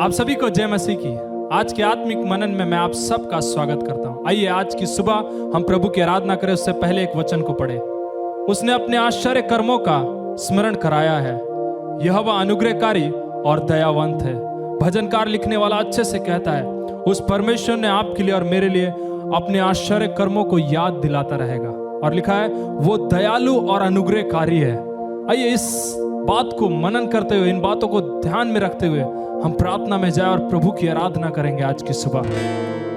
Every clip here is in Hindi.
आप सभी को जय मसीह की। आज के आत्मिक मनन में मैं आप सबका स्वागत करता हूं। आइए आज की सुबह हम प्रभु की आराधना करें। उससे पहले एक वचन को पढ़े। उसने अपने आश्चर्य कर्मों का स्मरण कराया है। यहोवा अनुग्रहकारी और दयावंत है। भजनकार लिखने वाला अच्छे से कहता है, उस परमेश्वर ने आपके लिए और मेरे लिए अपने आश्चर्य कर्मों को याद दिलाता रहेगा। और लिखा है वो दयालु और अनुग्रहकारी है। आइए इस बात को मनन करते हुए, इन बातों को ध्यान में रखते हुए हम प्रार्थना में जाए और प्रभु की आराधना करेंगे आज की सुबह।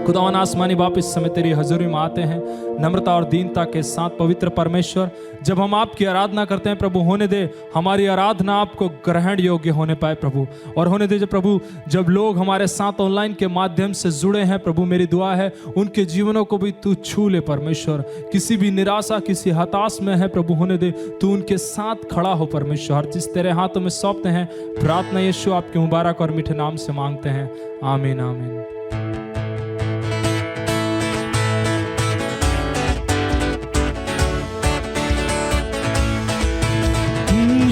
खुदावन आसमानी बाप, इस समय तेरी हजूरी में आते हैं नम्रता और दीनता के साथ। पवित्र परमेश्वर, जब हम आपकी आराधना करते हैं प्रभु, होने दे हमारी आराधना आपको ग्रहण योग्य होने पाए प्रभु। और होने दे प्रभु, जब लोग हमारे साथ ऑनलाइन के माध्यम से जुड़े हैं प्रभु, मेरी दुआ है उनके जीवनों को भी तू छू ले परमेश्वर। किसी भी निराशा, किसी हताश में है प्रभु, होने दे तू उनके साथ खड़ा हो परमेश्वर। जिस तेरे हाथों में सौंपते हैं प्रार्थना यीशु आपके मुबारक और मीठे नाम से मांगते हैं, आमीन आमीन।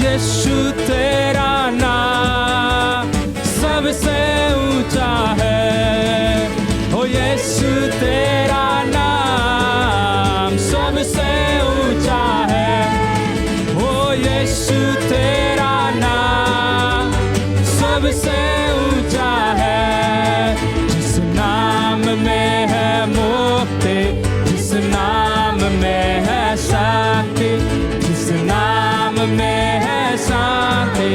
यीशु तेरा नाम सबसे ऊंचा है। ओ यीशु तेरा नाम सबसे ऊंचा है। ओ यीशु तेरा नाम सबसे ऊंचा है। जिस नाम में है मुक्ति, जिस नाम में है शक्ति, जिस नाम में शांति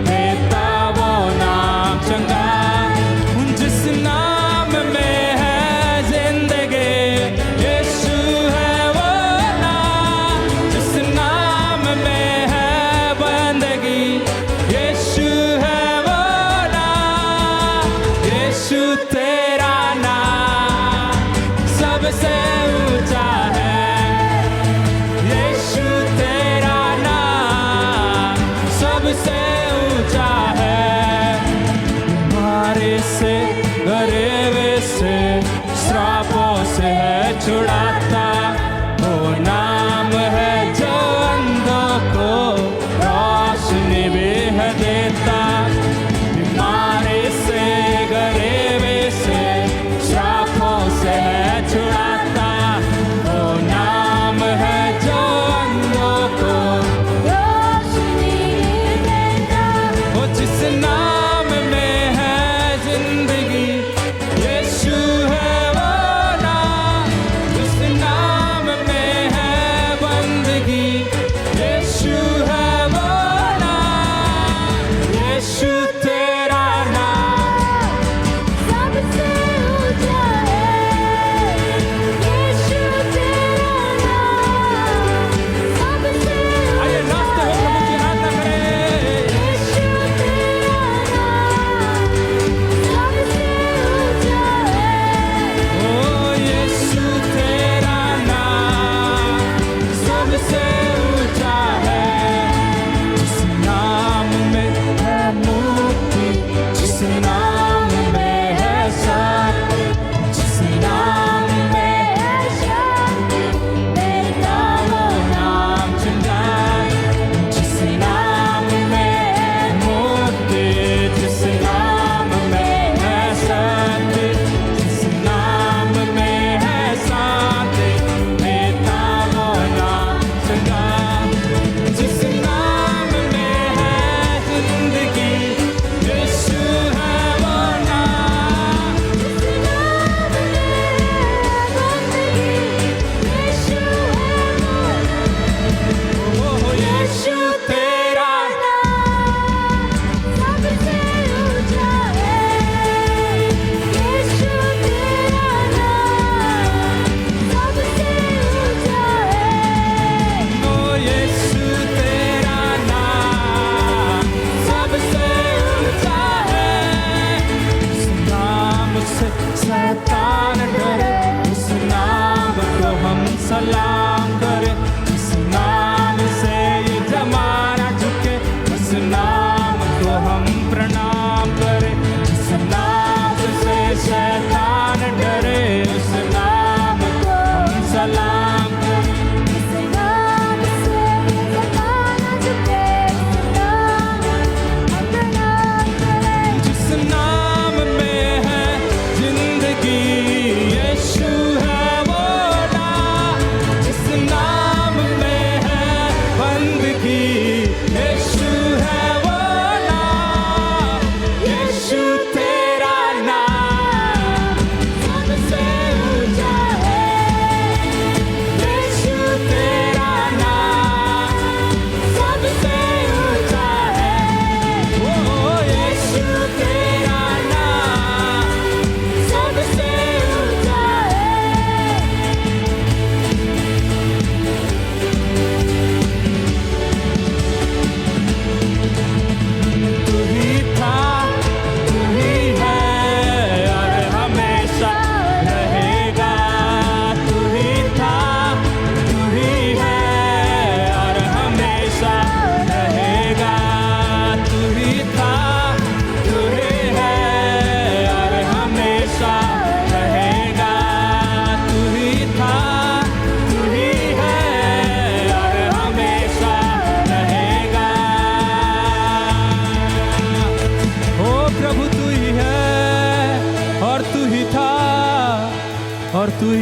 देता वो नाम चंगा। जिस नाम में है जिंदगी, यीशु है वो नाम। जिस नाम में है बंदगी, यीशु है वो नाम। यीशु तेरा नाम सबसे ऊंचा है। सबसे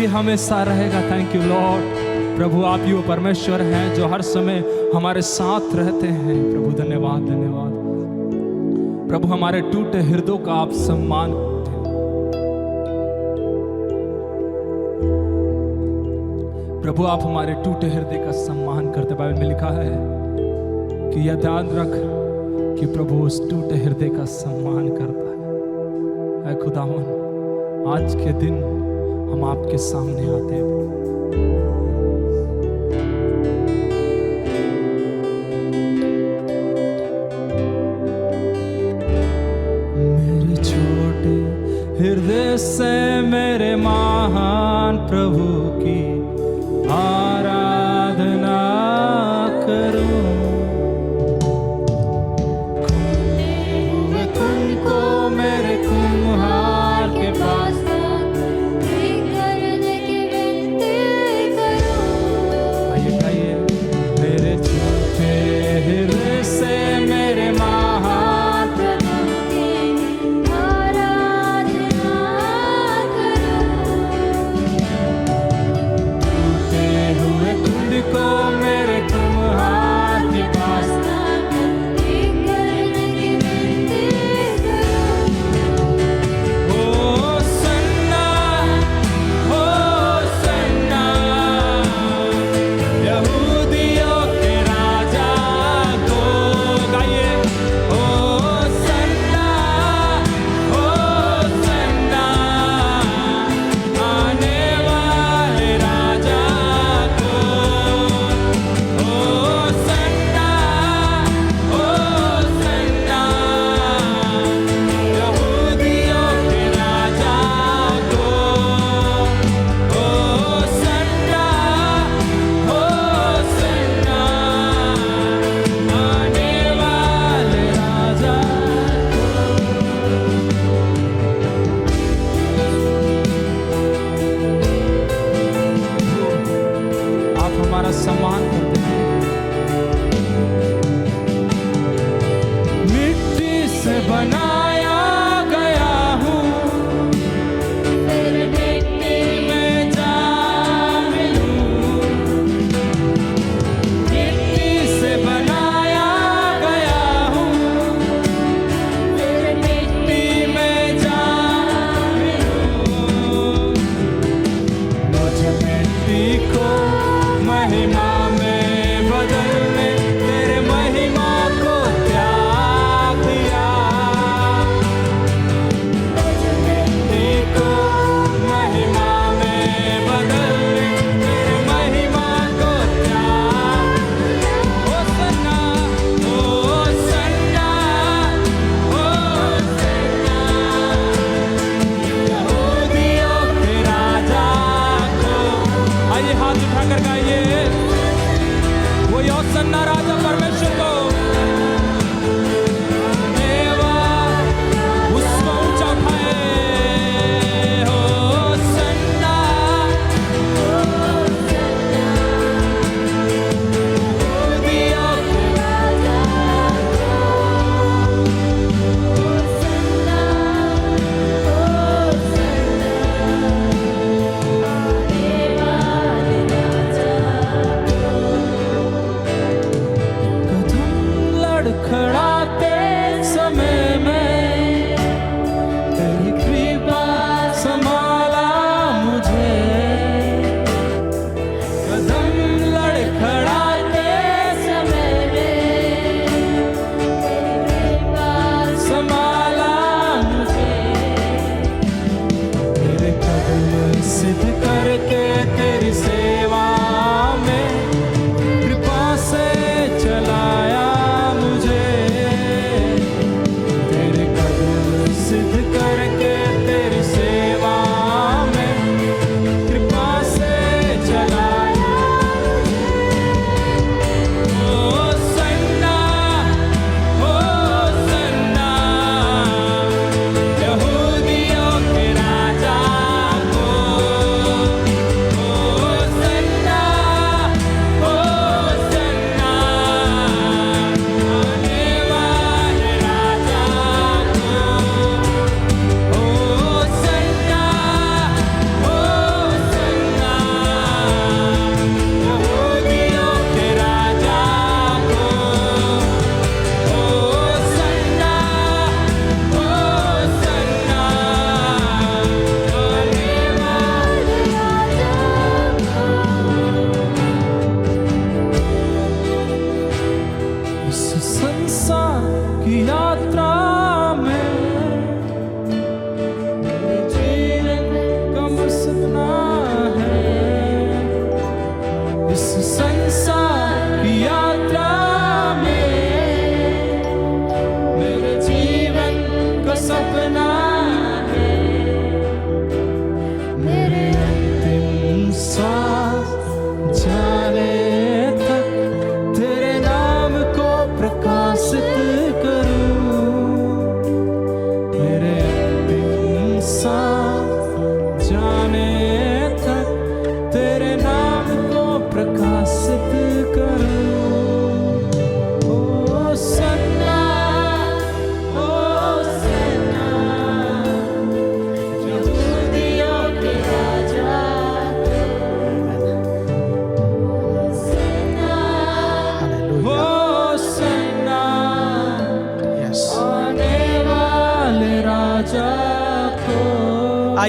हमेशा रहेगा। Thank you Lord. प्रभु आप ही वो परमेश्वर हैं जो हर समय हमारे साथ रहते हैं। प्रभु धन्यवाद धन्यवाद। प्रभु हमारे टूटे हृदयों का आप सम्मान करते हैं। प्रभु आप हमारे टूटे हृदय का सम्मान करते। बाइबल में लिखा है कि यह ध्यान रख कि प्रभु उस टूटे हृदय का सम्मान करता है। ऐ खुदावन आज के दिन हम आपके सामने आते हैं। मेरे छोटे हृदय से मेरे महान प्रभु की आराधना करूं। तुमको मेरे कुम्हार के पास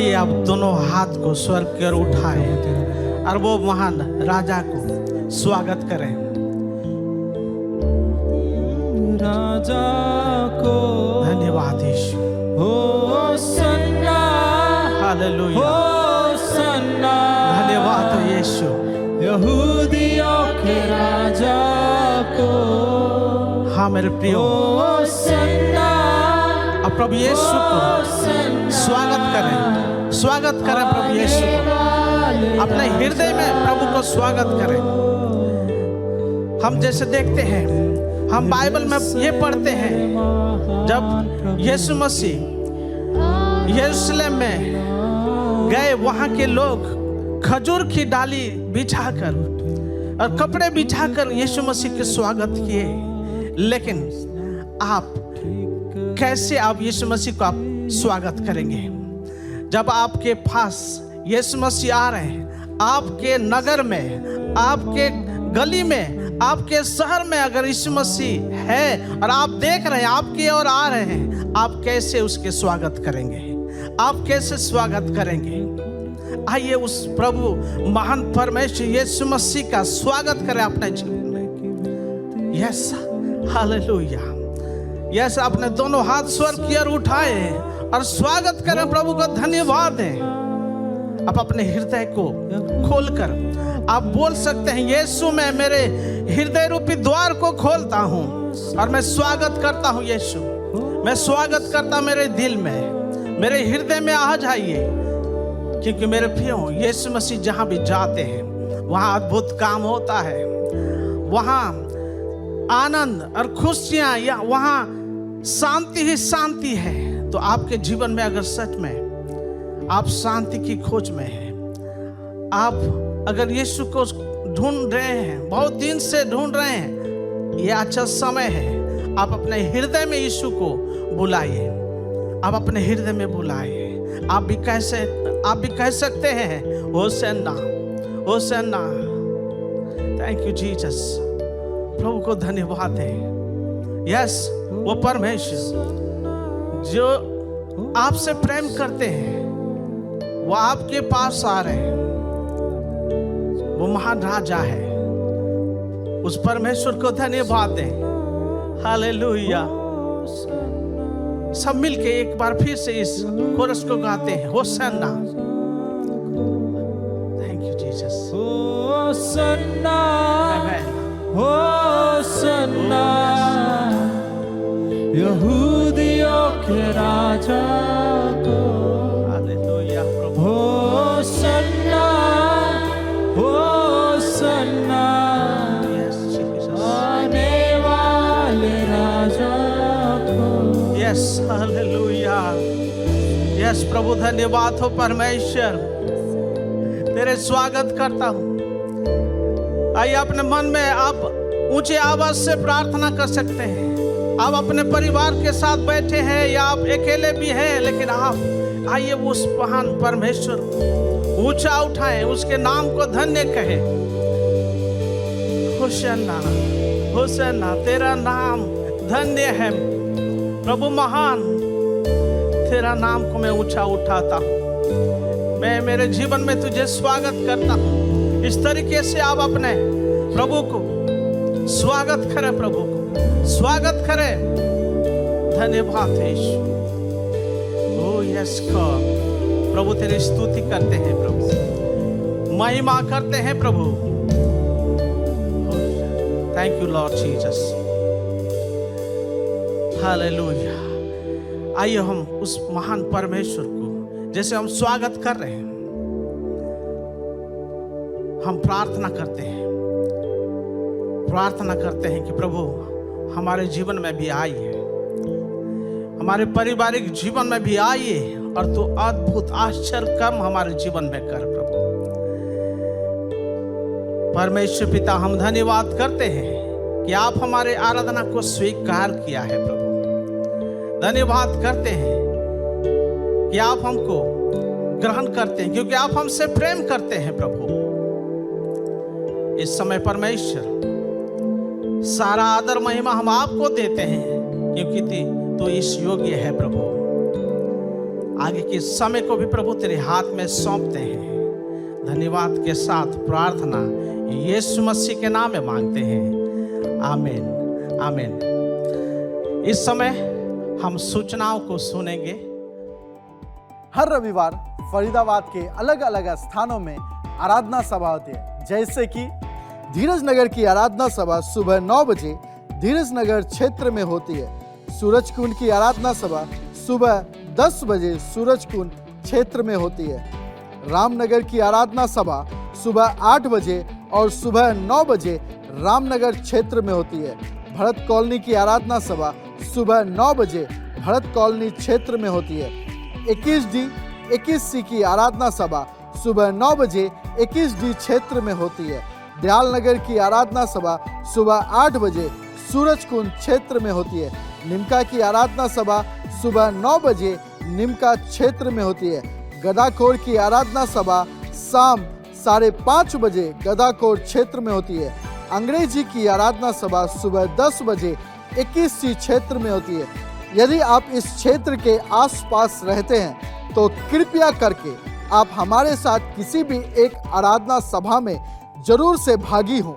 आइए आप दोनों हाथ को स्वर्ग की ओर उठाएं और वो महान राजा को स्वागत करें। राजा को धन्यवाद यीशु। Hosanna, hallelujah. होसन्ना, धन्यवाद यीशु। यहूदियों के राजा को। हाँ मेरे प्रियो, होसन्ना, अब प्रभु यीशु को स्वागत करें, स्वागत करें प्रभु यीशु को। अपने हृदय में प्रभु को स्वागत करें। हम जैसे देखते हैं, हम बाइबल में ये पढ़ते हैं, जब यीशु मसीह यरूशलेम में गए, वहाँ के लोग खजूर की डाली बिछाकर और कपड़े बिछाकर यीशु मसीह के स्वागत किए। लेकिन आप कैसे आप यीशु मसीह को आप स्वागत करेंगे? जब आपके पास यीशु मसीह आ रहे हैं, आपके नगर में, आपके गली में, आपके शहर में अगर यीशु मसीह है और आप देख रहे हैं, आपकी ओर आ रहे हैं, आप कैसे उसके स्वागत करेंगे? आप कैसे स्वागत करेंगे? आइए उस प्रभु महान परमेश्वर यीशु मसीह का स्वागत करें अपने जीवन में। Yes, hallelujah. यस, अपने दोनों हाथ स्वर्ग की ओर उठाए और स्वागत करें, प्रभु को धन्यवाद दें। आप अपने हृदय को खोलकर आप बोल सकते हैं, यीशु मैं मेरे हृदय रूपी द्वार को खोलता हूँ और मैं स्वागत करता हूँ यीशु। मैं स्वागत करता मेरे दिल में, मेरे हृदय में आ जाइए। क्योंकि मेरे प्रियो, यीशु मसीह जहाँ भी जाते हैं वहाँ अद्भुत काम होता है, वहाँ आनंद और खुशियाँ, या वहाँ शांति ही शांति है। तो आपके जीवन में अगर सच में आप शांति की खोज में हैं, आप अगर यीशु को ढूंढ रहे हैं, बहुत दिन से ढूंढ रहे हैं, ये अच्छा समय है। आप अपने हृदय में यीशु को बुलाइए, आप अपने हृदय में बुलाइए। आप भी कह सकते हैं, होसन्ना, होसन्ना। Thank you Jesus. प्रभु को धन्यवाद है। यस, वो परमेश्वर जो आपसे प्रेम करते हैं, वो आपके पास आ रहे हैं। वो महान राजा है। उस परमेश्वर को धन्यवाद दें। हालेलुया। सब मिलके एक बार फिर से इस कोरस को गाते हैं, होसन्ना। Thank you Jesus. होसन्ना, होसन्ना, यहूदियों के राजा को। हालेलुया प्रभु। होसन्ना, होसन्ना, यस जीसस। आने वाले राजा को। Yes, hallelujah. यस प्रभु, धन्यवाद हो परमेश्वर, तेरे स्वागत करता हूँ। आइए अपने मन में आप ऊंचे आवाज से प्रार्थना कर सकते हैं। आप अपने परिवार के साथ बैठे हैं या आप अकेले भी हैं, लेकिन आप आइए उस महान परमेश्वर ऊंचा उठाएं, उसके नाम को धन्य कहें। होसन्ना, होसन्ना, तेरा नाम धन्य है प्रभु महान। तेरा नाम को मैं ऊंचा उठाता हूँ। मैं मेरे जीवन में तुझे स्वागत करता हूँ। इस तरीके से आप अपने प्रभु को स्वागत करें, प्रभु को स्वागत करें। धन्यवाद है यीशु। ओ यस गॉड, प्रभु तेरी स्तुति करते हैं, प्रभु महिमा करते हैं प्रभु। Thank you Lord Jesus. हालेलुया। आइए हम उस महान परमेश्वर को जैसे हम स्वागत कर रहे हैं, हम प्रार्थना करते हैं कि प्रभु हमारे जीवन में भी आइए, हमारे पारिवारिक जीवन में भी आइए और तू अद्भुत आश्चर्य कर्म हमारे जीवन में कर प्रभु। परमेश्वर पिता, हम धन्यवाद करते हैं कि आप हमारे आराधना को स्वीकार किया है प्रभु। धन्यवाद करते हैं कि आप हमको ग्रहण करते हैं, क्योंकि आप हमसे प्रेम करते हैं प्रभु। इस समय परमेश्वर सारा आदर महिमा हम आपको देते हैं, क्योंकि तू इस योग्य है प्रभु। आगे के समय को भी प्रभु तेरे हाथ में सौंपते हैं। धन्यवाद के साथ प्रार्थना यीशु मसीह के नाम में मांगते हैं, आमीन आमीन। इस समय हम सूचनाओं को सुनेंगे। हर रविवार फरीदाबाद के अलग अलग स्थानों में आराधना सभा होती है, जैसे कि धीरज नगर की आराधना सभा सुबह 9 बजे धीरज नगर क्षेत्र में होती है। सूरज कुंड की आराधना सभा सुबह 10 बजे सूरज कुंड क्षेत्र में होती है। रामनगर की आराधना सभा सुबह 8 बजे और सुबह 9 बजे रामनगर क्षेत्र में होती है। भरत कॉलोनी की आराधना सभा सुबह 9 बजे भरत कॉलोनी क्षेत्र में होती है। 21D 21C की आराधना सभा सुबह 9 बजे 21D क्षेत्र में होती है। दयाल नगर की आराधना सभा सुबह 8 बजे सूरज कुंड क्षेत्र में होती है। निमका की आराधना सभा सुबह 9 बजे निमका क्षेत्र में होती है। गदाखोर की आराधना सभा शाम 5:30 बजे गदाखोर क्षेत्र में होती है। अंग्रेजी की आराधना सभा सुबह 10 बजे 21C क्षेत्र में होती है। यदि आप इस क्षेत्र के आसपास रहते हैं तो कृपया करके आप हमारे साथ किसी भी एक आराधना सभा में जरूर से भागी हों।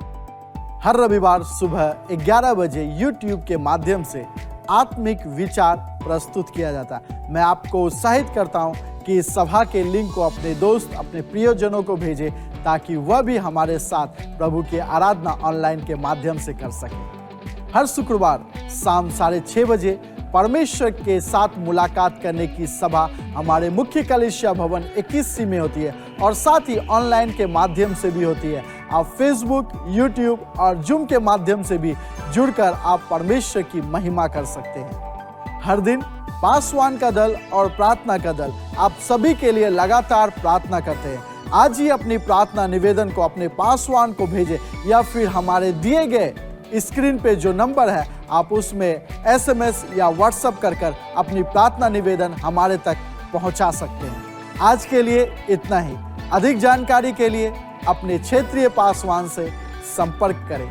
हर रविवार सुबह 11 बजे YouTube के माध्यम से आत्मिक विचार प्रस्तुत किया जाता है। मैं आपको उत्साहित करता हूं कि इस सभा के लिंक को अपने दोस्त, अपने प्रियजनों को भेजें, ताकि वह भी हमारे साथ प्रभु की आराधना ऑनलाइन के माध्यम से कर सके। हर शुक्रवार शाम 6:30 बजे परमेश्वर के साथ मुलाकात करने की सभा हमारे मुख्य कलीसिया भवन 21C में होती है और साथ ही ऑनलाइन के माध्यम से भी होती है। आप फेसबुक, यूट्यूब और जूम के माध्यम से भी जुड़कर आप परमेश्वर की महिमा कर सकते हैं। हर दिन पासवान का दल और प्रार्थना का दल आप सभी के लिए लगातार प्रार्थना करते हैं। आज ही अपनी प्रार्थना निवेदन को अपने पासवान को भेजें या फिर हमारे दिए गए स्क्रीन पे जो नंबर है आप उसमें SMS या व्हाट्सएप कर अपनी प्रार्थना निवेदन हमारे तक पहुंचा सकते हैं। आज के लिए इतना ही। अधिक जानकारी के लिए अपने क्षेत्रीय पासवान से संपर्क करें।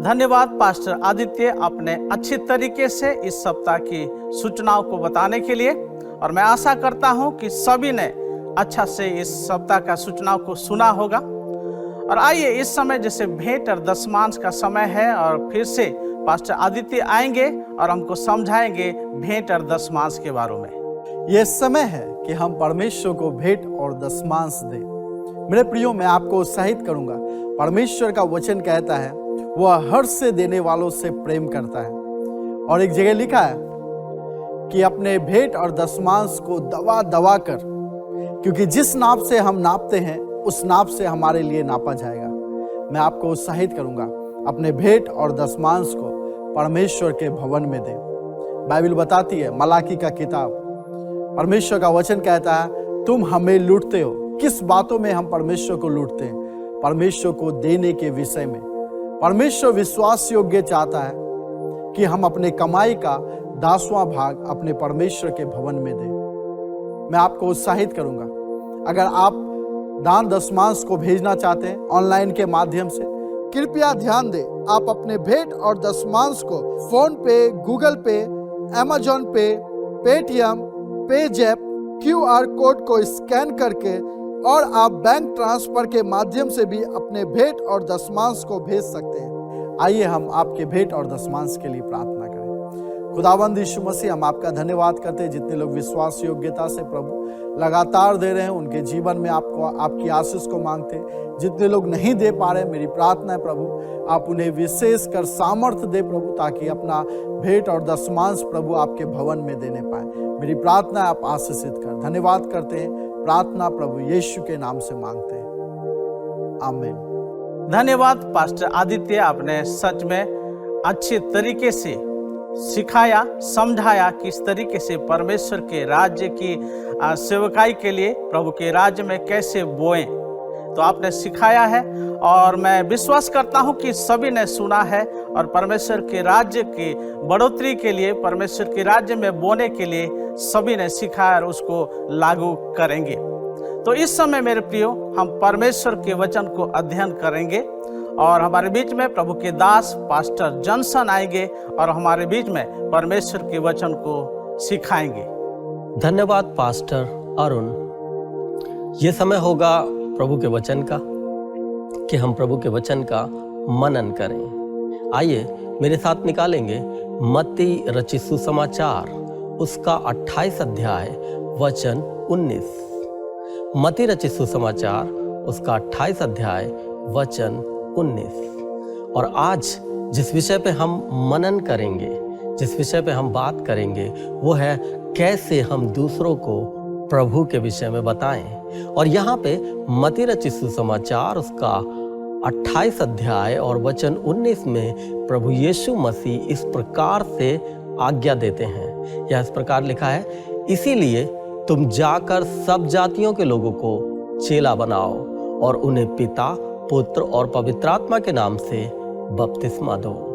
धन्यवाद पास्टर आदित्य, अपने अच्छी तरीके से इस सप्ताह की सूचनाओं को बताने के लिए। और मैं आशा करता हूं कि सभी ने अच्छा से इस सप्ताह का सूचनाओं को सुना होगा। और आइए इस समय जैसे भेंट और दशमांश का समय है और फिर से पास्टर आदित्य आएंगे और हमको समझाएंगे भेंट और दशमांश के बारे में। यह समय है कि हम परमेश्वर को भेंट और दशमांश दें। मेरे प्रियो, मैं आपको उत्साहित करूंगा। परमेश्वर का वचन कहता है वह हर्ष से देने वालों से प्रेम करता है। और एक जगह लिखा है कि अपने भेंट और दशमांश को दबा दबा कर, क्योंकि जिस नाप से हम नापते हैं उस नाप से हमारे लिए नापा जाएगा। मैं आपको उत्साहित करूंगा, अपने भेंट और दशमांश को परमेश्वर के भवन में दें। बाइबल बताती है, मलाकी का किताब, परमेश्वर का वचन कहता है तुम हमें लूटते हो। किस बातों में हम परमेश्वर को लूटते हैं? परमेश्वर को देने के विषय में। परमेश्वर विश्वास योग्य चाहता है कि हम अपने कमाई का 10वां भाग अपने परमेश्वर के भवन में दें। मैं आपको उत्साहित करूंगा, अगर आप दान दशमांश को भेजना चाहते हैं ऑनलाइन के माध्यम से, कृपया ध्यान दें, आप अपने भेंट और दशमांश को फोन पे, गूगल पे, अमेजॉन पे, पेटीएम, पेजैप QR कोड को स्कैन करके और आप बैंक ट्रांसफर के माध्यम से भी अपने भेंट और दशमांश को भेज सकते हैं। आइए हम आपके भेंट और दशमांश के लिए प्रार्थना करें। खुदावंद यीशु मसीह, हम आपका धन्यवाद करते हैं, जितने लोग विश्वास योग्यता से प्रभु लगातार दे रहे हैं उनके जीवन में आपको आपकी आशीष को मांगते हैं। जितने लोग नहीं दे पा रहे, मेरी प्रार्थना है प्रभु आप उन्हें विशेष कर सामर्थ्य दे प्रभु, ताकि अपना भेंट और दशमांश प्रभु आपके भवन में देने पाए। मेरी प्रार्थना है आप आशीषित कर। धन्यवाद करते हैं, प्रार्थना प्रभु यीशु के नाम से मांगते हैं, आमीन। धन्यवाद पास्टर आदित्य, आपने सच में अच्छे तरीके से सिखाया, समझाया किस तरीके से परमेश्वर के राज्य की सेवकाई के लिए प्रभु के राज्य में कैसे बोएं, तो आपने सिखाया है। और मैं विश्वास करता हूं कि सभी ने सुना है और परमेश्वर के राज्य की बढ़ोतरी के लिए, परमेश्वर के राज्य में बोने के लिए सभी ने सीखा और उसको लागू करेंगे। तो इस समय मेरे प्रियो, हम परमेश्वर के वचन को अध्ययन करेंगे और हमारे बीच में प्रभु के दास पास्टर जॉनसन आएंगे और हमारे बीच में परमेश्वर के वचन को सिखाएंगे। धन्यवाद पास्टर अरुण। ये समय होगा प्रभु के वचन का कि हम प्रभु के वचन का मनन करें। आइए मेरे साथ निकालेंगे मत्ती रचित सुसमाचार उसका 28 अध्याय वचन 19। मत्ती रचित सुसमाचार उसका 28 अध्याय वचन 19। और आज जिस विषय पे हम मनन करेंगे, जिस विषय पे हम बात करेंगे, वो है कैसे हम दूसरों को प्रभु के विषय में बताएं। और यहाँ पे मत्ती रचित सुसमाचार उसका 28 अध्याय और वचन 19 में प्रभु यीशु मसीह इस प्रकार से आज्ञा देते हैं। यह इस प्रकार लिखा है, इसीलिए तुम जाकर सब जातियों के लोगों को चेला बनाओ और उन्हें पिता, पुत्र और पवित्र आत्मा के नाम से बपतिस्मा दो।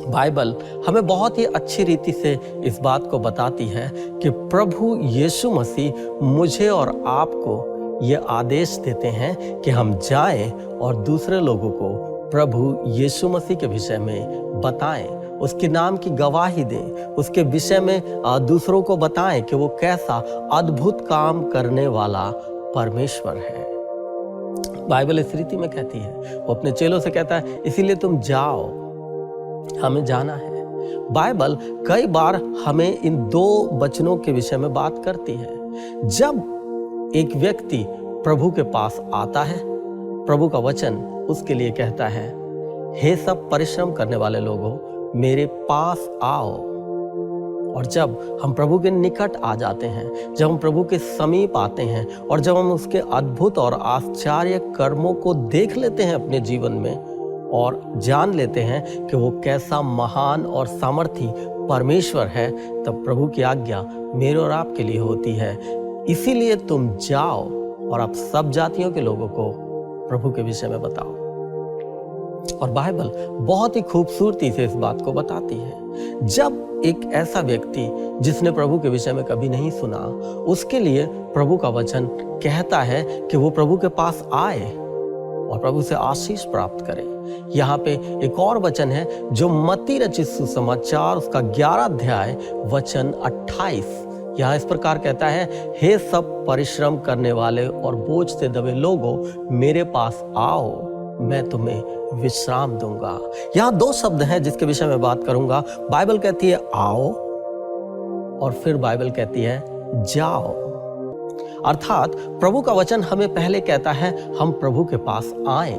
बाइबल हमें बहुत ही अच्छी रीति से इस बात को बताती है कि प्रभु यीशु मसीह मुझे और आपको ये आदेश देते हैं कि हम जाएं और दूसरे लोगों को प्रभु यीशु मसीह के विषय में बताएं, उसके नाम की गवाही दें, उसके विषय में दूसरों को बताएं कि वो कैसा अद्भुत काम करने वाला परमेश्वर है। बाइबल इस रीति में कहती है, वो अपने चेलों से कहता है, इसीलिए तुम जाओ, हमें जाना है। बाइबल कई बार हमें इन दो वचनों के विषय में बात करती है। जब एक व्यक्ति प्रभु के पास आता है, प्रभु का वचन उसके लिए कहता है, हे सब परिश्रम करने वाले लोगों, मेरे पास आओ। और जब हम प्रभु के निकट आ जाते हैं, जब हम प्रभु के समीप आते हैं और जब हम उसके अद्भुत और आश्चर्य कर्मों को देख लेते हैं अपने जीवन में और जान लेते हैं कि वो कैसा महान और सामर्थी परमेश्वर है, तब प्रभु की आज्ञा मेरे और आपके लिए होती है, इसीलिए तुम जाओ और आप सब जातियों के लोगों को प्रभु के विषय में बताओ। और बाइबल बहुत ही खूबसूरती से इस बात को बताती है। जब एक ऐसा व्यक्ति जिसने प्रभु के विषय में कभी नहीं सुना, उसके लिए प्रभु का वचन कहता है कि वो प्रभु के पास आए और प्रभु से आशीष प्राप्त करे। यहाँ पे एक और वचन है जो मत्ती रचित सुसमाचार उसका 11 अध्याय वचन 28। यहाँ इस प्रकार कहता है, हे सब परिश्रम करने वाले और बोझ से दबे लोगों, मेरे पास आओ, मैं तुम्हें विश्राम दूंगा। यहाँ दो शब्द हैं जिसके विषय में बात करूंगा। बाइबल कहती है आओ और फिर बाइबल कहती है जाओ। अर्थात प्रभु का वचन हमें पहले कहता है हम प्रभु के पास आएं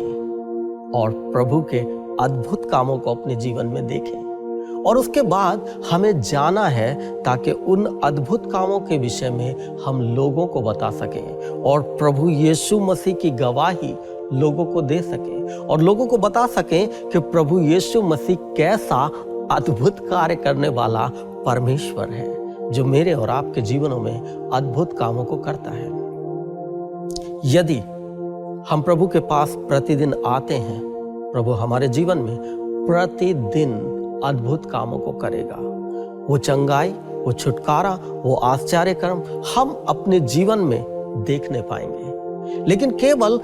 और प्रभु के अद्भुत कामों को अपने जीवन में देखें, और उसके बाद हमें जाना है ताकि उन अद्भुत कामों के विषय में हम लोगों को बता सकें और प्रभु यीशु मसीह की गवाही लोगों को दे सकें और लोगों को बता सकें कि प्रभु यीशु मसीह कैसा अद्भुत कार्य करने वाला परमेश्वर है जो मेरे और आपके जीवनों में अद्भुत कामों को करता है। यदि हम प्रभु के पास प्रतिदिन आते हैं, प्रभु हमारे जीवन में प्रतिदिन अद्भुत कामों को करेगा। वो चंगाई, वो छुटकारा, वो आश्चर्य कर्म हम अपने जीवन में देखने पाएंगे। लेकिन केवल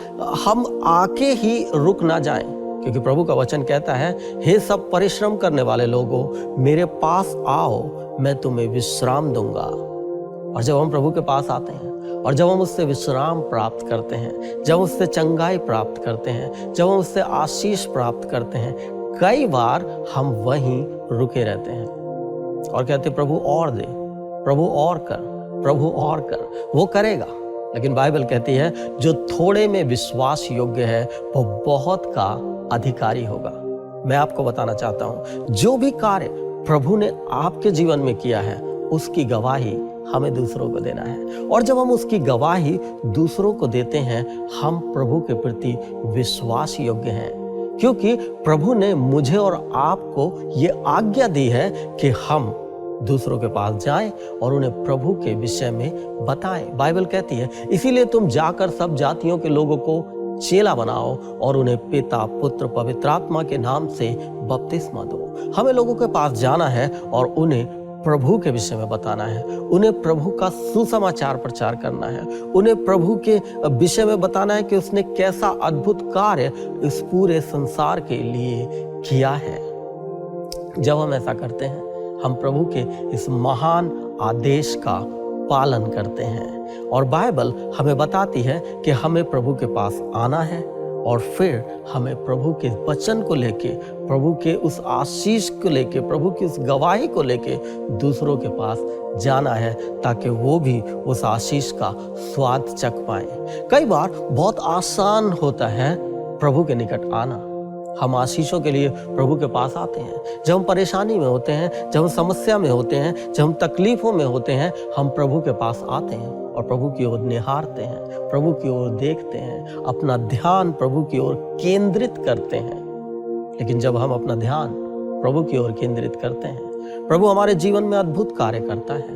हम आके ही रुक ना जाएं, क्योंकि प्रभु का वचन कहता है, हे सब परिश्रम करने वाले लोगों, मेरे पास आओ, मैं तुम्हें विश्राम दूंगा। और जब हम प्रभु के पास आते हैं और जब हम उससे विश्राम प्राप्त करते हैं, जब उससे चंगाई प्राप्त करते हैं, जब हम उससे आशीष प्राप्त करते हैं, कई बार हम वहीं रुके रहते हैं और कहते प्रभु और दे, प्रभु और कर, प्रभु और कर। वो करेगा, लेकिन बाइबल कहती है जो थोड़े में विश्वास योग्य है वो बहुत का अधिकारी होगा। मैं आपको बताना चाहता हूं, जो भी कार्य प्रभु ने आपके जीवन में किया है उसकी गवाही हमें दूसरों को देना है, और जब हम उसकी गवाही दूसरों को देते हैं हम प्रभु के प्रति विश्वास योग्य हैं, क्योंकि प्रभु ने मुझे और आपको ये आज्ञा दी है कि हम दूसरों के पास जाएं और उन्हें प्रभु के विषय में बताएं। बाइबल कहती है, इसीलिए तुम जाकर सब जातियों के लोगों को चेला बनाओ और उन्हें पिता, पुत्र, पवित्र आत्मा के नाम से बपतिस्मा दो। हमें लोगों के पास जाना है और उन्हें प्रभु के विषय में बताना है, उन्हें प्रभु का सुसमाचार प्रचार करना है, उन्हें प्रभु के विषय में बताना है कि उसने कैसा अद्भुत कार्य इस पूरे संसार के लिए किया है। जब हम ऐसा करते हैं हम प्रभु के इस महान आदेश का पालन करते हैं। और बाइबल हमें बताती है कि हमें प्रभु के पास आना है और फिर हमें प्रभु के वचन को लेके, प्रभु के उस आशीष को लेके, प्रभु की उस गवाही को लेके दूसरों के पास जाना है, ताकि वो भी उस आशीष का स्वाद चख पाए। कई बार बहुत आसान होता है प्रभु के निकट आना। हम आशीषों के लिए प्रभु के पास आते हैं। जब हम परेशानी में होते हैं, जब हम समस्या में होते हैं, जब हम तकलीफों में होते हैं, हम प्रभु के पास आते हैं और प्रभु की ओर निहारते हैं, प्रभु की ओर देखते हैं, अपना ध्यान प्रभु की ओर केंद्रित करते हैं। लेकिन जब हम अपना ध्यान प्रभु की ओर केंद्रित करते हैं, प्रभु हमारे जीवन में अद्भुत कार्य करता है,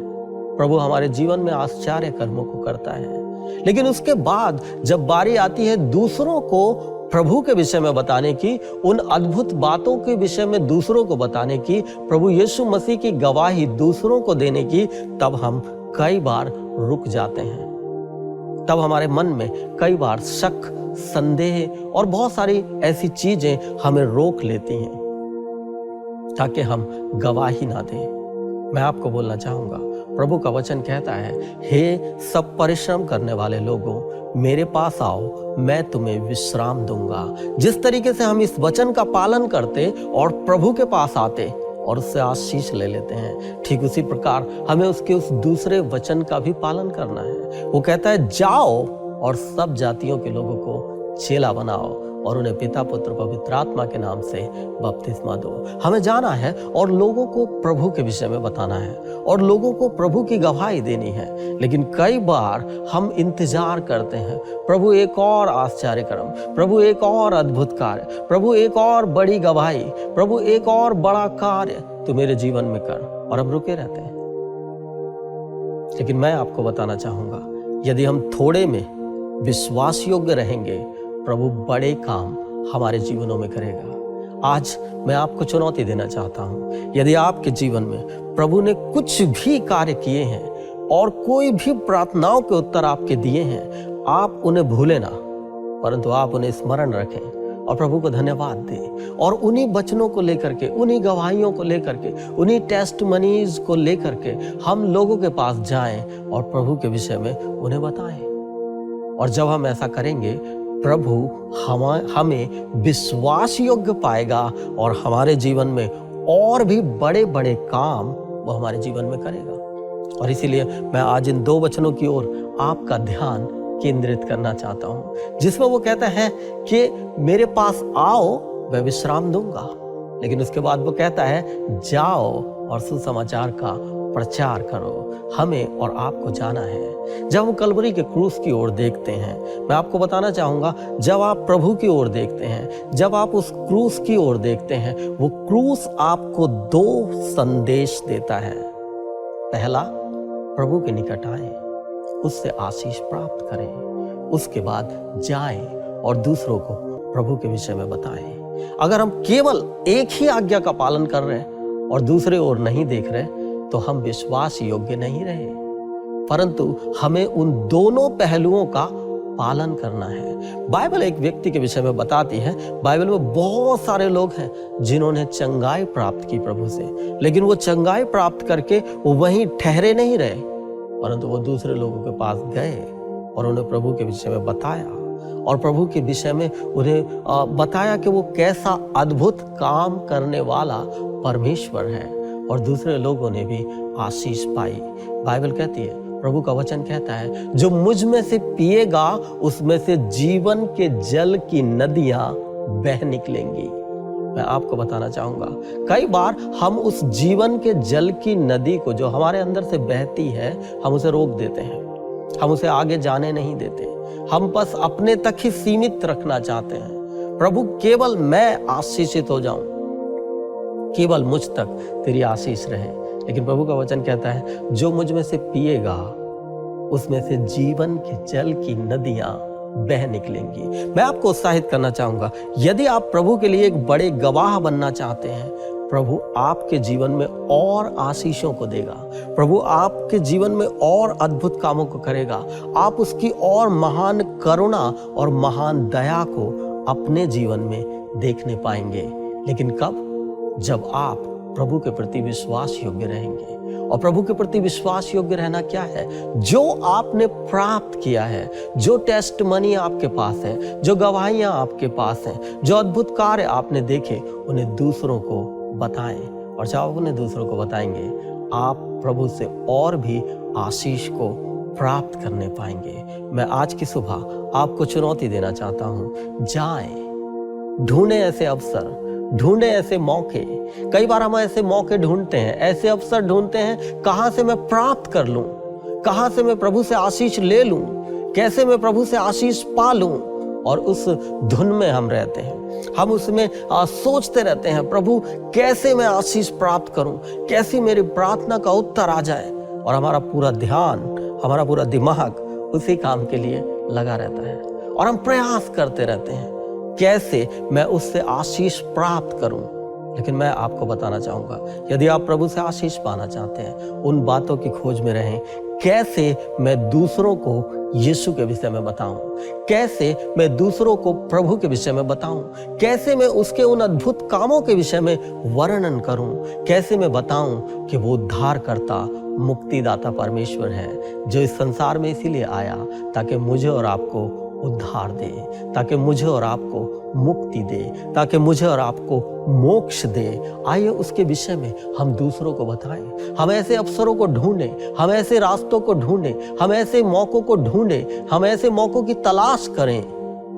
प्रभु हमारे जीवन में आश्चर्य कर्मों को करता है। लेकिन उसके बाद जब बारी आती है दूसरों को प्रभु के विषय में बताने की, उन अद्भुत बातों के विषय में दूसरों को बताने की, प्रभु यीशु मसीह की गवाही दूसरों को देने की, तब हम कई बार रुक जाते हैं। तब हमारे मन में कई बार शक, संदेह और बहुत सारी ऐसी चीजें हमें रोक लेती हैं ताकि हम गवाही ना दें। मैं आपको बोलना चाहूंगा, प्रभु का वचन कहता है, हे सब परिश्रम करने वाले लोगों, मेरे पास आओ, मैं तुम्हें विश्राम दूंगा। जिस तरीके से हम इस वचन का पालन करते और प्रभु के पास आते और उससे आशीष ले लेते हैं, ठीक उसी प्रकार हमें उसके उस दूसरे वचन का भी पालन करना है। वो कहता है, जाओ और सब जातियों के लोगों को चेला बनाओ और उन्हें पिता, पुत्र, पवित्र आत्मा के नाम से बपतिस्मा दो। हमें जाना है और लोगों को प्रभु के विषय में बताना है और लोगों को प्रभु की गवाही देनी है। लेकिन कई बार हम इंतजार करते हैं, प्रभु एक और आश्चर्य कर्म, प्रभु एक और अद्भुत कार्य, प्रभु एक और बड़ी गवाही, प्रभु एक और बड़ा कार्य तू मेरे जीवन में कर, और हम रुके रहते हैं। लेकिन मैं आपको बताना चाहूंगा, यदि हम थोड़े में विश्वास योग्य रहेंगे, प्रभु बड़े काम हमारे जीवनों में करेगा। आज मैं आपको चुनौती देना चाहता हूं, यदि आपके जीवन में प्रभु ने कुछ भी कार्य किए हैं और कोई भी प्रार्थनाओं के उत्तर आपके दिए हैं, आप उन्हें भूलें ना, परंतु आप उन्हें स्मरण रखें और प्रभु को धन्यवाद दें और उन्हीं वचनों को लेकर के, उन्हीं गवाहियों को लेकर के, उन्हीं टेस्टमनीज को लेकर के हम लोगों के पास जाएं और प्रभु के विषय में उन्हें बताएं। और जब हम ऐसा करेंगे, प्रभु हमें विश्वास योग्य पाएगा और हमारे जीवन में और भी बड़े बड़े काम वो हमारे जीवन में करेगा। और इसीलिए मैं आज इन दो वचनों की ओर आपका ध्यान केंद्रित करना चाहता हूं, जिसमें वो कहता है कि मेरे पास आओ, मैं विश्राम दूंगा। लेकिन उसके बाद वो कहता है, जाओ और सुसमाचार का प्रचार करो। हमें और आपको जाना है। जब हम कलवरी के क्रूस की ओर देखते हैं, मैं आपको बताना चाहूंगा, जब आप प्रभु की ओर देखते हैं, जब आप उस क्रूस की ओर देखते हैं, वो क्रूस आपको दो संदेश देता है। पहला, प्रभु के निकट आए, उससे आशीष प्राप्त करें। उसके बाद जाएं और दूसरों को प्रभु के विषय में बताएं। अगर हम केवल एक ही आज्ञा का पालन कर रहे हैं और दूसरे ओर नहीं देख रहे, तो हम विश्वास योग्य नहीं रहे। परंतु हमें उन दोनों पहलुओं का पालन करना है। बाइबल एक व्यक्ति के विषय में बताती है, बाइबल में बहुत सारे लोग हैं जिन्होंने चंगाई प्राप्त की प्रभु से, लेकिन वो चंगाई प्राप्त करके वो वहीं ठहरे नहीं रहे, परंतु वो दूसरे लोगों के पास गए और उन्हें प्रभु के विषय में बताया और प्रभु के विषय में उन्हें बताया कि वो कैसा अद्भुत काम करने वाला परमेश्वर है, और दूसरे लोगों ने भी आशीष पाई। बाइबल कहती है, प्रभु का वचन कहता है, जो मुझ में से पिएगा उसमें से जीवन के जल की नदियां बह निकलेंगी। मैं आपको बताना चाहूंगा, कई बार हम उस जीवन के जल की नदी को जो हमारे अंदर से बहती है, हम उसे रोक देते हैं, हम उसे आगे जाने नहीं देते, हम बस अपने तक ही सीमित रखना चाहते हैं। प्रभु, केवल मैं आशीषित हो जाऊं, केवल मुझ तक तेरी आशीष रहे। लेकिन प्रभु का वचन कहता है, जो मुझ में से पिएगा उसमें से जीवन के जल की नदियां बह निकलेंगी। मैं आपको उत्साहित करना चाहूंगा, यदि आप प्रभु के लिए एक बड़े गवाह बनना चाहते हैं, प्रभु आपके जीवन में और आशीषों को देगा, प्रभु आपके जीवन में और अद्भुत कामों को करेगा। आप उसकी और महान करुणा और महान दया को अपने जीवन में देखने पाएंगे। लेकिन कब? जब आप प्रभु के प्रति विश्वास योग्य रहेंगे, और प्रभु के प्रति विश्वास योग्य रहना क्या है? जो आपने प्राप्त किया है, जो टेस्टमनी आपके पास है, जो गवाहियां आपके पास हैं, जो अद्भुत कार्य आपने देखे, उन्हें दूसरों को बताएं। और जब आप उन्हें दूसरों को बताएंगे, आप प्रभु से और भी आशीष को प्राप्त करने पाएंगे। मैं आज की सुबह आपको चुनौती देना चाहता हूं, जाएं, ढूंढें ऐसे अवसर, ढूंढें ऐसे मौके। कई बार हम ऐसे मौके ढूंढते हैं, ऐसे अवसर ढूंढते हैं, कहां से मैं प्राप्त कर लूं, कहां से मैं प्रभु से आशीष ले लूं, कैसे मैं प्रभु से आशीष पा लूं। और उस धुन में हम रहते हैं, हम उसमें सोचते रहते हैं, प्रभु कैसे मैं आशीष प्राप्त करूं, कैसे मेरी प्रार्थना का उत्तर आ जाए। और हमारा पूरा ध्यान, हमारा पूरा दिमाग उसी काम के लिए लगा रहता है और हम प्रयास करते रहते हैं कैसे मैं उससे आशीष प्राप्त करूं। लेकिन मैं आपको बताना चाहूंगा, यदि आप प्रभु से आशीष पाना चाहते हैं, उन बातों की खोज में रहें, कैसे मैं दूसरों को यीशु के विषय में बताऊं, कैसे मैं दूसरों को प्रभु के विषय में बताऊं, कैसे मैं उसके उन अद्भुत कामों के विषय में वर्णन करूं, कैसे मैं बताऊं कि वो उद्धारकर्ता, मुक्तिदाता परमेश्वर है, जो इस संसार में इसीलिए आया ताकि मुझे और आपको उद्धार दे, ताकि मुझे और आपको मुक्ति दे, ताकि मुझे और आपको मोक्ष दे। आइए उसके विषय में हम दूसरों को बताएं। हम ऐसे अवसरों को ढूंढें, हम ऐसे रास्तों को ढूंढें, हम ऐसे मौकों को ढूंढें, हम ऐसे मौकों की तलाश करें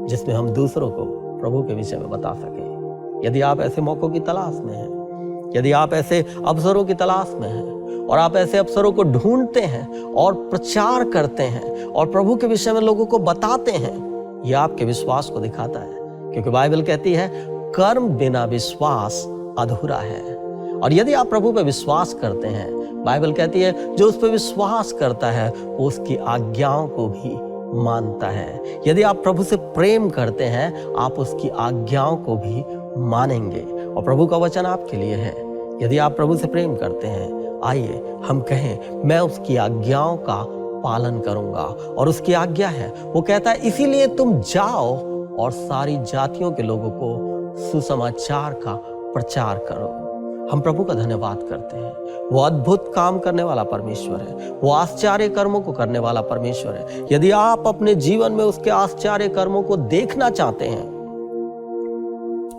जिसमें हम दूसरों को प्रभु के विषय में बता सकें। यदि आप ऐसे मौकों की तलाश में हैं, यदि आप ऐसे अवसरों की तलाश में हैं और आप ऐसे अवसरों को ढूंढते हैं और प्रचार करते हैं और प्रभु के विषय में लोगों को बताते हैं, यह आपके विश्वास को दिखाता है। क्योंकि बाइबल कहती है, कर्म बिना विश्वास अधूरा है। और यदि आप प्रभु पे विश्वास करते हैं, बाइबल कहती है, जो उस पर विश्वास करता है वो उसकी आज्ञाओं को भी मानता है। यदि आप प्रभु से प्रेम करते हैं, आप उसकी आज्ञाओं को भी मानेंगे। और प्रभु का वचन आपके लिए है, यदि आप प्रभु से प्रेम करते हैं, आइए हम कहें, मैं उसकी आज्ञाओं का पालन करूंगा। और उसकी आज्ञा है, वो कहता है, इसीलिए तुम जाओ और सारी जातियों के लोगों को सुसमाचार का प्रचार करो। हम प्रभु का धन्यवाद करते हैं, वो अद्भुत काम करने वाला परमेश्वर है, वो आश्चर्य कर्मों को करने वाला परमेश्वर है। यदि आप अपने जीवन में उसके आश्चर्य कर्मों को देखना चाहते हैं,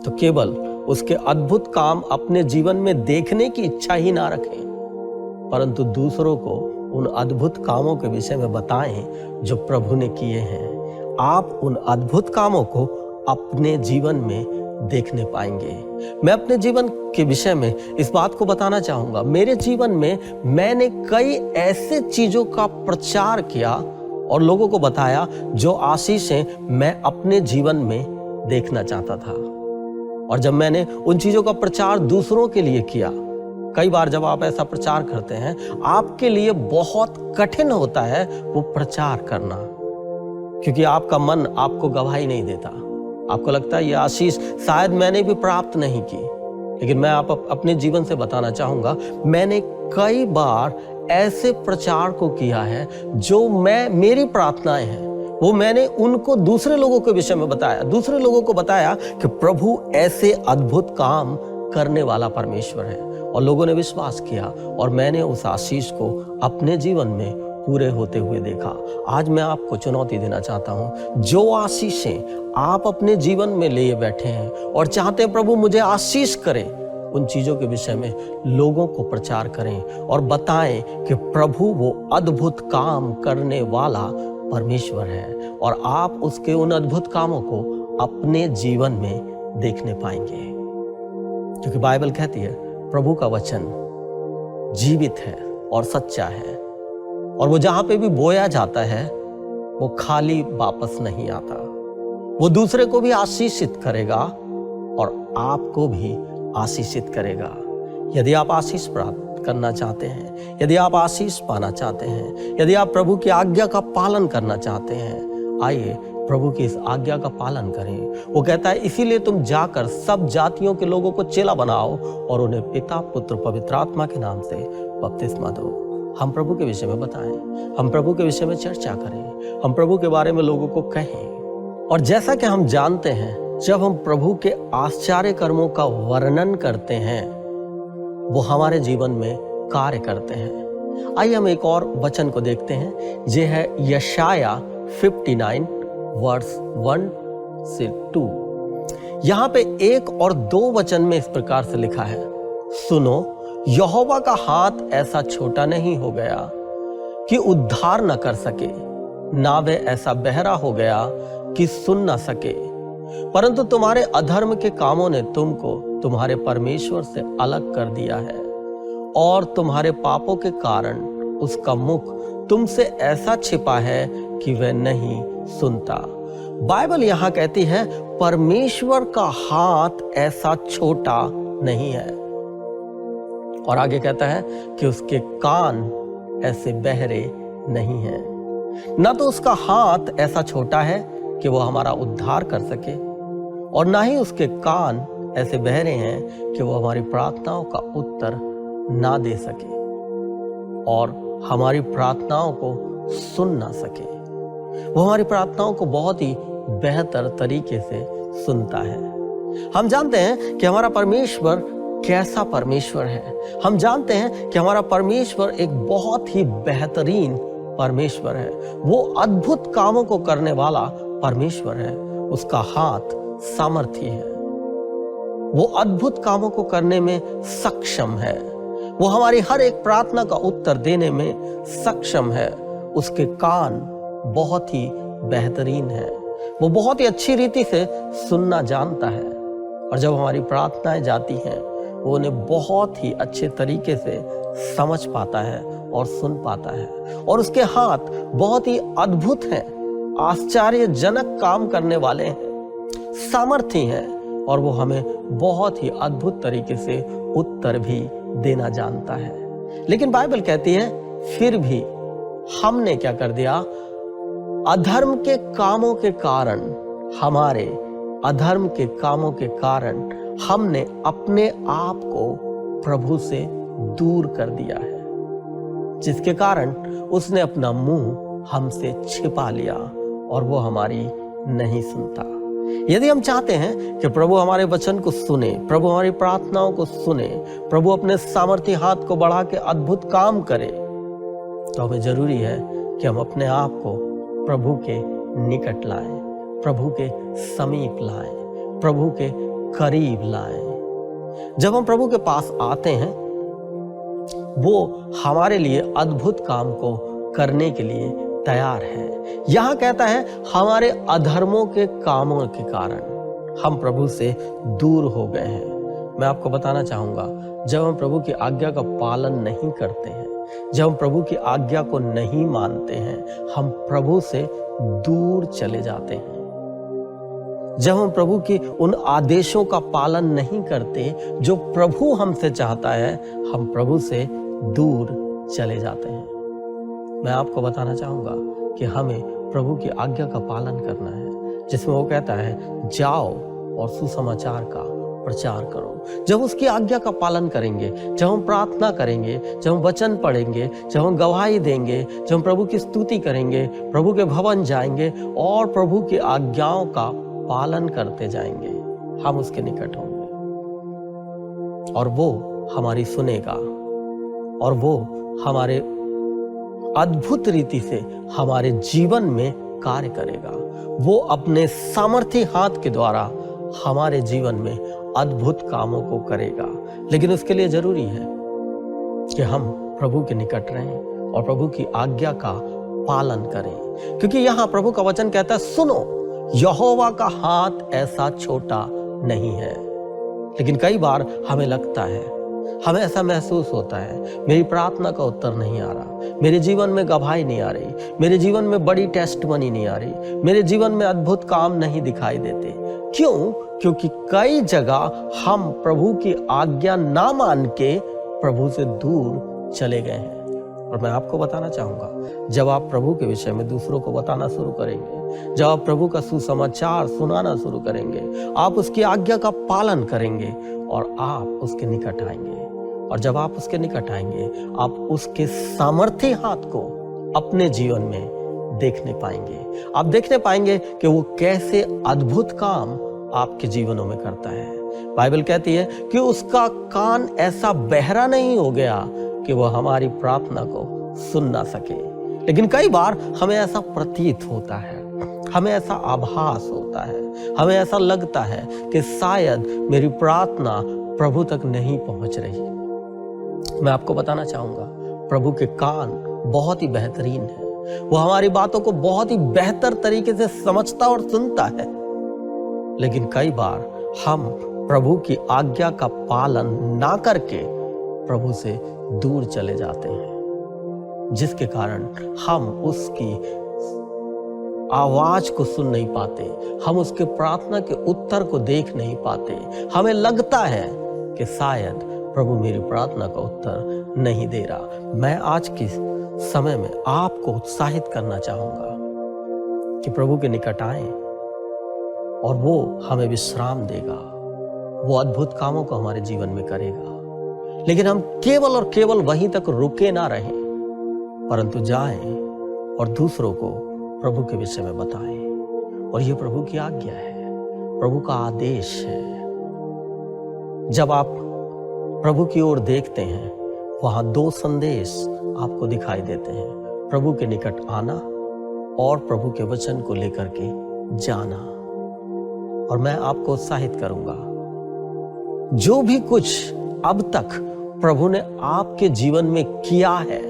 तो केवल उसके अद्भुत काम अपने जीवन में देखने की इच्छा ही ना रखें, परंतु दूसरों को उन अद्भुत कामों के विषय में बताएं जो प्रभु ने किए हैं। आप उन अद्भुत कामों को अपने जीवन में देखने पाएंगे। मैं अपने जीवन के विषय में इस बात को बताना चाहूंगा, मेरे जीवन में मैंने कई ऐसे चीजों का प्रचार किया और लोगों को बताया जो आशीषें मैं अपने जीवन में देखना चाहता था। और जब मैंने उन चीजों का प्रचार दूसरों के लिए किया, कई बार जब आप ऐसा प्रचार करते हैं, आपके लिए बहुत कठिन होता है वो प्रचार करना, क्योंकि आपका मन आपको गवाही नहीं देता। आपको लगता है ये आशीष शायद मैंने भी प्राप्त नहीं की। लेकिन मैं आप अपने जीवन से बताना चाहूंगा, मैंने कई बार ऐसे प्रचार को किया है जो मेरी प्रार्थनाएं हैं, वो मैंने उनको दूसरे लोगों के विषय में बताया, दूसरे लोगों को बताया कि प्रभु ऐसे अद्भुत काम करने वाला परमेश्वर है। और लोगों ने विश्वास किया और मैंने उस आशीष को अपने जीवन में पूरे होते हुए देखा। आज मैं आपको चुनौती देना चाहता हूं, जो आशीषें आप अपने जीवन में लिए बैठे हैं और चाहते हैं प्रभु मुझे आशीष करे, उन चीजों के विषय में लोगों को प्रचार करें और बताएं कि प्रभु वो अद्भुत काम करने वाला परमेश्वर है और आप उसके उन अद्भुत कामों को अपने जीवन में देखने पाएंगे। क्योंकि बाइबल कहती है, प्रभु का वचन जीवित है और सच्चा है, और वो जहां पे भी बोया जाता है वो खाली वापस नहीं आता। वो दूसरे को भी आशीषित करेगा और आपको भी आशीषित करेगा। यदि आप आशीष प्राप्त करना चाहते हैं, यदि आप आशीष पाना चाहते हैं, यदि आप प्रभु की आज्ञा का पालन करना चाहते हैं, आइए प्रभु की इस आज्ञा का पालन करें। वो कहता है, इसीलिए तुम जाकर सब जातियों के लोगों को चेला बनाओ और उन्हें पिता, पुत्र, पवित्र आत्मा के नाम से बपतिस्मा दो। हम प्रभु के विषय में बताएं, हम प्रभु के विषय में चर्चा करें, हम प्रभु के बारे में लोगों को कहें। और जैसा कि हम जानते हैं, जब हम प्रभु के आश्चर्य कर्मों का वर्णन करते हैं, वो हमारे जीवन में कार्य करते हैं। आइए हम एक और वचन को देखते हैं, ये है यशाया 59 वर्स 1 से 2। यहाँ पे 1 और 2 वचन में इस प्रकार से लिखा है, सुनो, यहोवा का हाथ ऐसा छोटा नहीं हो गया कि उद्धार न कर सके, ना वे ऐसा बहरा हो गया कि सुन न सके, परंतु तुम्हारे अधर्म के कामों ने तुमको तुम्हारे परमेश्वर से अलग कर दिया है, और तुम्हारे पापों के कारण उसका मुख तुमसे ऐसा छिपा है कि वह नहीं सुनता। बाइबल यहां कहती है परमेश्वर का हाथ ऐसा छोटा नहीं है, और आगे कहता है कि उसके कान ऐसे बहरे नहीं हैं। ना तो उसका हाथ ऐसा छोटा है कि वो हमारा उद्धार कर सके, और ना ही उसके कान ऐसे बहरे हैं कि वो हमारी प्रार्थनाओं का उत्तर ना दे सके और हमारी प्रार्थनाओं को सुन ना सके। वो हमारी प्रार्थनाओं को बहुत ही बेहतर तरीके से सुनता है। हम जानते हैं कि हमारा परमेश्वर कैसा परमेश्वर है। हम जानते हैं कि हमारा परमेश्वर एक बहुत ही बेहतरीन परमेश्वर है। वो अद्भुत कामों को करने वाला परमेश्वर है। उसका हाथ सामर्थी है, वो अद्भुत कामों को करने में सक्षम है। वो हमारी हर एक प्रार्थना का उत्तर देने में सक्षम है। उसके कान बहुत ही बेहतरीन है। वो बहुत ही अच्छी रीति से सुनना जानता है, और जब हमारी प्रार्थनाएं जाती हैं वो उन्हें बहुत ही अच्छे तरीके से समझ पाता है और सुन पाता है। और उसके हाथ बहुत ही अद्भुत हैं, आश्चर्यजनक काम करने वाले हैं, सामर्थी हैं, और वो हमें बहुत ही अद्भुत तरीके से उत्तर भी देना जानता है। लेकिन बाइबल कहती है फिर भी हमने क्या कर दिया, अधर्म के कामों के कारण, हमारे अधर्म के कामों के कारण हमने अपने आप को प्रभु से दूर कर दिया है, जिसके कारण उसने अपना मुंह हमसे छिपा लिया और वो हमारी नहीं सुनता। यदि हम चाहते हैं कि प्रभु हमारे वचन को सुने, प्रभु हमारी प्रार्थनाओं को सुने, प्रभु अपने सामर्थी हाथ को बढ़ा के अद्भुत काम करे, तो हमें जरूरी है कि हम अपने आप को प्रभु के निकट लाएं, प्रभु के समीप लाएं, प्रभु के करीब लाएं। जब हम प्रभु के पास आते हैं, वो हमारे लिए अद्भुत काम को करने के लिए तैयार है। यहां कहता है हमारे अधर्मों के कामों के कारण हम प्रभु से दूर हो गए हैं। मैं आपको बताना चाहूंगा, जब हम प्रभु की आज्ञा का पालन नहीं करते हैं, जब हम प्रभु की आज्ञा को नहीं मानते हैं, हम प्रभु से दूर चले जाते हैं। जब हम प्रभु की उन आदेशों का पालन नहीं करते जो प्रभु हमसे चाहता है, हम प्रभु से दूर चले जाते हैं। मैं आपको बताना चाहूंगा कि हमें प्रभु की आज्ञा का पालन करना है, जिसमें वो कहता है जाओ और सुसमाचार का प्रचार करो। जब उसकी आज्ञा का पालन करेंगे, जब हम प्रार्थना करेंगे, जब हम वचन पढ़ेंगे, जब हम गवाही देंगे, जब हम प्रभु की स्तुति करेंगे, प्रभु के भवन जाएंगे और प्रभु की आज्ञाओं का पालन करते जाएंगे, हम उसके निकट होंगे और वो हमारी सुनेगा और वो हमारे अद्भुत रीति से हमारे जीवन में कार्य करेगा। वो अपने सामर्थी हाथ के द्वारा हमारे जीवन में अद्भुत कामों को करेगा। लेकिन उसके लिए जरूरी है कि हम प्रभु के निकट रहें और प्रभु की आज्ञा का पालन करें, क्योंकि यहाँ प्रभु का वचन कहता है सुनो, यहोवा का हाथ ऐसा छोटा नहीं है। लेकिन कई बार हमें लगता है, हमें ऐसा महसूस होता है, मेरी प्रार्थना का उत्तर नहीं आ रहा, मेरे जीवन में गवाही नहीं आ रही, मेरे जीवन में बड़ी टेस्टमनी नहीं आ रही, मेरे जीवन में अद्भुत काम नहीं दिखाई देते। क्यों? क्योंकि कई जगह हम प्रभु की आज्ञा ना मान के प्रभु से दूर चले गए हैं। और मैं आपको बताना चाहूंगा, जब आप प्रभु के विषय में दूसरों को बताना शुरू करेंगे, जब आप प्रभु का सुसमाचार सुनाना शुरू करेंगे, आप उसकी आज्ञा का पालन करेंगे और आप उसके निकट आएंगे। और जब आप उसके निकट आएंगे, आप उसके सामर्थी हाथ को अपने जीवन में देखने पाएंगे। आप देखने पाएंगे कि वो कैसे अद्भुत काम आपके जीवनों में करता है। बाइबल कहती है कि उसका कान ऐसा बहरा नहीं हो गया कि वो हमारी प्रार्थना को सुन ना सके। लेकिन कई बार हमें ऐसा प्रतीत होता है, हमें ऐसा आभास होता है, हमें ऐसा लगता है कि शायद मेरी प्रार्थना प्रभु तक नहीं पहुंच रही। मैं आपको बताना चाहूंगा, प्रभु के कान बहुत ही बेहतरीन है। वो हमारी बातों को बहुत ही बेहतर तरीके से समझता और सुनता है। लेकिन कई बार हम प्रभु की आज्ञा का पालन ना करके प्रभु से दूर चले जाते हैं, जिसके कारण हम उसकी आवाज को सुन नहीं पाते, हम उसके प्रार्थना के उत्तर को देख नहीं पाते। हमें लगता है कि शायद प्रभु मेरी प्रार्थना का उत्तर नहीं दे रहा। मैं आज के समय में आपको उत्साहित करना चाहूंगा कि प्रभु के निकट आएं और वो हमें विश्राम देगा, वो अद्भुत कामों को हमारे जीवन में करेगा। लेकिन हम केवल और केवल वहीं तक रुके ना रहें, परंतु जाएं और दूसरों को प्रभु के विषय में बताएं। और ये प्रभु की आज्ञा है, प्रभु का आदेश है। जब आप प्रभु की ओर देखते हैं, वहां दो संदेश आपको दिखाई देते हैं, प्रभु के निकट आना और प्रभु के वचन को लेकर के जाना। और मैं आपको उत्साहित करूंगा, जो भी कुछ अब तक प्रभु ने आपके जीवन में किया है,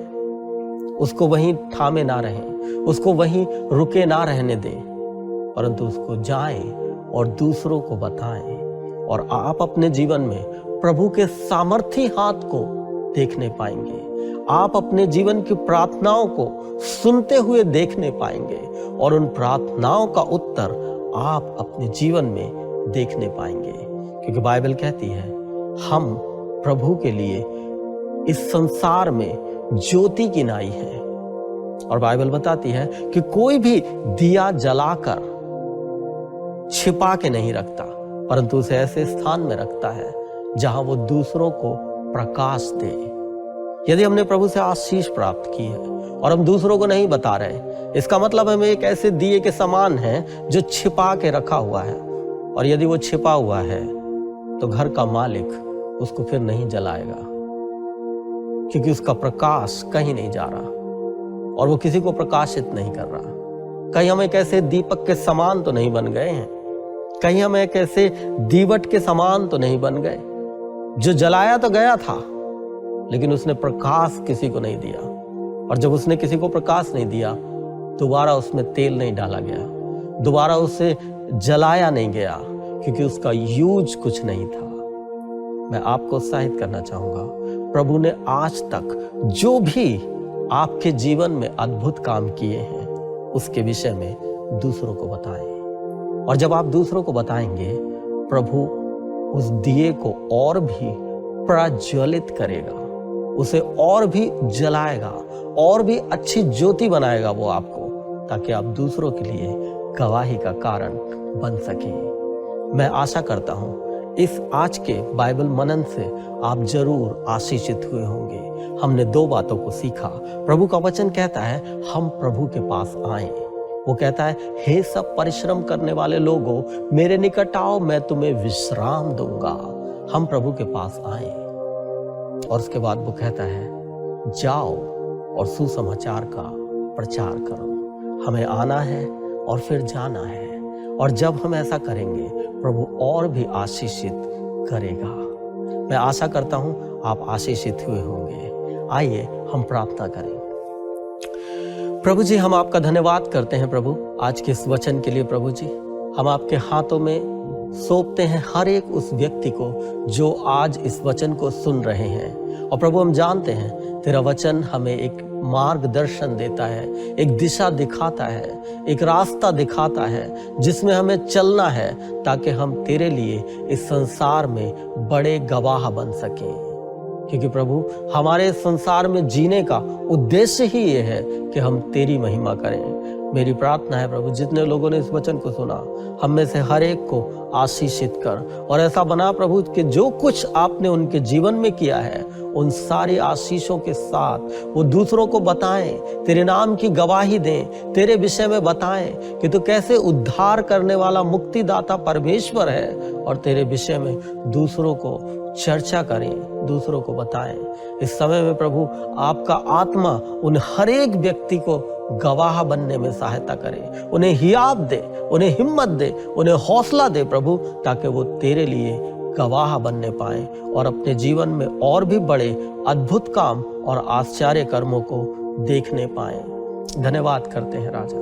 उसको वहीं थामे ना रहें, उसको वहीं रुके ना रहने दें, परंतु उसको जाएं और दूसरों को बताएं। और आप अपने जीवन में प्रभु के सामर्थी हाथ को देखने पाएंगे। आप अपने जीवन की प्रार्थनाओं को सुनते हुए देखने पाएंगे और उन प्रार्थनाओं का उत्तर आप अपने जीवन में देखने पाएंगे। क्योंकि बाइबल कहती है, हम प्रभु के लिए इस संसार में ज्योति की नाई है। और बाइबल बताती है कि कोई भी दिया जलाकर छिपा के नहीं रखता, परंतु उसे ऐसे स्थान में रखता है जहां वो दूसरों को प्रकाश दे। यदि हमने प्रभु से आशीष प्राप्त की है और हम दूसरों को नहीं बता रहे, इसका मतलब हम एक ऐसे दिए के समान हैं जो छिपा के रखा हुआ है। और यदि वो छिपा हुआ है तो घर का मालिक उसको फिर नहीं जलाएगा, क्योंकि उसका प्रकाश कहीं नहीं जा रहा और वो किसी को प्रकाशित नहीं कर रहा। कहीं हम एक ऐसे दीपक के समान तो नहीं बन गए हैं, कहीं हम एक ऐसे दीवट के समान तो नहीं बन गए जो जलाया तो गया था, लेकिन उसने प्रकाश किसी को नहीं दिया। और जब उसने किसी को प्रकाश नहीं दिया, दोबारा उसमें तेल नहीं डाला गया, दोबारा उसे जलाया नहीं गया, क्योंकि उसका यूज कुछ नहीं था। मैं आपको उत्साहित करना चाहूंगा, प्रभु ने आज तक जो भी आपके जीवन में अद्भुत काम किए हैं, उसके विषय में दूसरों को बताएं। और जब आप दूसरों को बताएंगे, प्रभु उस दिए को और भी प्रज्वलित करेगा, उसे और भी जलाएगा, और भी अच्छी ज्योति बनाएगा वो आपको, ताकि आप दूसरों के लिए गवाही का कारण बन सके। मैं आशा करता हूं इस आज के बाइबल मनन से आप जरूर आशीषित हुए होंगे। हमने दो बातों को सीखा। प्रभु का वचन कहता है हम प्रभु के पास आएं। वो कहता है, हे सब परिश्रम करने वाले लोगों, मेरे निकट आओ, मैं तुम्हें विश्राम दूंगा। हम प्रभु के पास आएं। और उसके बाद वो कहता है, जाओ और सुसमाचार का प्रचार करो। हमें आना है और फिर जाना है। और जब हम ऐसा करेंगे, प्रभु और भी आशीषित करेगा। मैं आशा करता हूं आप आशीषित हुए होंगे। आइए हम प्रार्थना करें। प्रभु जी, हम आपका धन्यवाद करते हैं प्रभु, आज के इस वचन के लिए। प्रभु जी, हम आपके हाथों में सौंपते हैं हर एक उस व्यक्ति को जो आज इस वचन को सुन रहे हैं। और प्रभु, हम जानते हैं तेरा वचन हमें एक मार्गदर्शन देता है, एक दिशा दिखाता है, एक रास्ता दिखाता है जिसमें हमें चलना है, ताकि हम तेरे लिए इस संसार में बड़े गवाह बन सकें। क्योंकि प्रभु, हमारे संसार में जीने का उद्देश्य ही ये है कि हम तेरी महिमा करें। मेरी प्रार्थना है प्रभु, जितने लोगों ने इस वचन को सुना, हम में से हर एक को आशीषित कर और ऐसा बना प्रभु कि जो कुछ आपने उनके जीवन में किया है उन सारी आशीषों के साथ वो दूसरों को बताएं, तेरे नाम की गवाही दें, तेरे विषय में बताएं कि तू कैसे उद्धार करने वाला मुक्तिदाता परमेश्वर है, और तेरे विषय में दूसरों को चर्चा करें, दूसरों को बताएं। इस समय में प्रभु आपका आत्मा उन हर एक व्यक्ति को गवाह बनने में सहायता करे, उन्हें हियात दे, उन्हें हिम्मत दे, उन्हें हौसला दे प्रभु, ताकि वो तेरे लिए गवाह बनने पाए और अपने जीवन में और भी बड़े अद्भुत काम और आश्चर्य कर्मों को देखने पाए। धन्यवाद करते हैं राजा।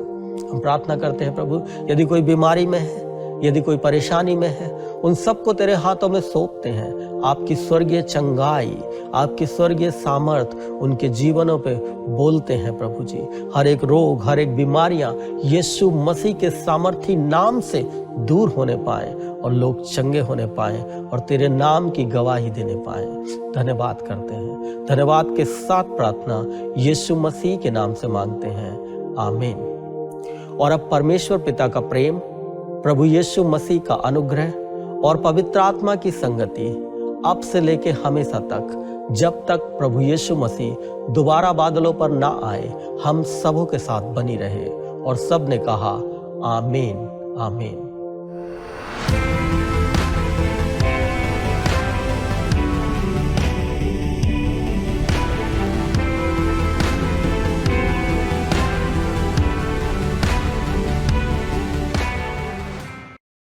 हम प्रार्थना करते हैं प्रभु, यदि कोई बीमारी में है, यदि कोई परेशानी में है, उन सबको तेरे हाथों में सौंपते हैं। आपकी स्वर्गीय चंगाई, आपकी स्वर्गीय सामर्थ उनके जीवनों पे बोलते हैं प्रभु जी। हर एक रोग, हर एक बीमारियां यीशु मसीह के सामर्थी नाम से दूर होने पाए और लोग चंगे होने पाए और तेरे नाम की गवाही देने पाए। धन्यवाद करते हैं। धन्यवाद के साथ प्रार्थना यीशु मसीह के नाम से मांगते हैं, आमीन। और अब परमेश्वर पिता का प्रेम, प्रभु यीशु मसीह का अनुग्रह और पवित्र आत्मा की संगति अब से लेके हमेशा तक, जब तक प्रभु यीशु मसीह दोबारा बादलों पर ना आए, हम सबों के साथ बनी रहे। और सब ने कहा आमीन, आमीन।